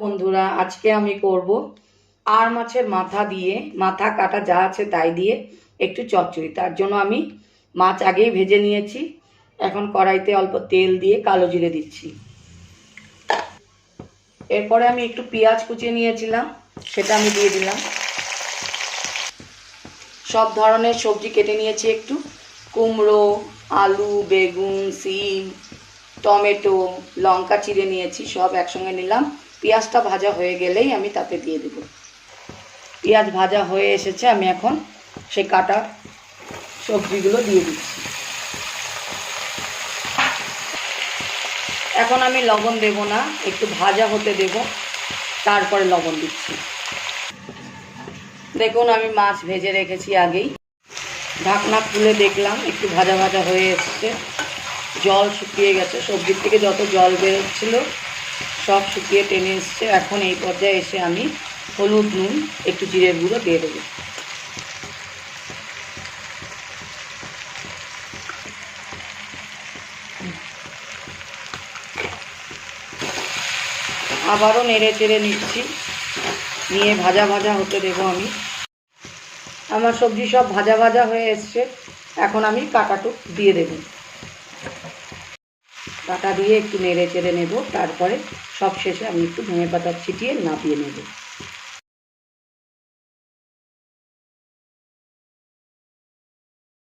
বন্ধুরা, আজকে আমি করব আর মাছের মাথা দিয়ে, মাথা কাটা যা আছে তাই দিয়ে একটু চচ্চড়ি। তার জন্য আমি মাছ আগেই ভেজে নিয়েছি। এখন কড়াইতে অল্প তেল দিয়ে কালো জিরে দিচ্ছি। এরপরে আমি একটু পেঁয়াজ কুচিয়ে নিয়েছিলাম, সেটা আমি দিয়ে দিলাম। সব ধরনের সবজি কেটে নিয়েছি, একটু কুমড়ো, আলু, বেগুন, সিম, টমেটো, লঙ্কা চিড়ে নিয়েছি, সব একসঙ্গে নিলাম। পেঁয়াজটা ভাজা হয়ে গেলেই আমি তাতে দিয়ে দেব। পেঁয়াজ ভাজা হয়ে এসেছে, আমি এখন সেই কাটা সবজিগুলো দিয়ে দিচ্ছি। এখন আমি লবণ দেব না, একটু ভাজা হতে দেব, তারপরে লবণ দিচ্ছি। দেখুন, আমি মাছ ভেজে রেখেছি আগেই। ঢাকনা খুলে দেখলাম একটু ভাজা ভাজা হয়ে এসছে, জল শুকিয়ে গেছে। সবজির থেকে যত জল বেরোচ্ছিল সব শুকিয়ে টেনে এসছে। এখন এই পর্যায়ে এসে আমি হলুদ, নুন, একটু জিরের গুঁড়ো দিয়ে দেবো। আবারও নেড়ে চেড়ে নিচ্ছি, নিয়ে ভাজা ভাজা হতে দেবো আমি। আমার সবজি সব ভাজা ভাজা হয়ে এসছে। এখন আমি কাটাটুক দিয়ে দেব। কাটা দিয়ে একটু নেড়ে চেড়ে নেব, তারপরে সব শেষে আমি একটু ধনে পাতা ছিটিয়ে নামিয়ে নেব।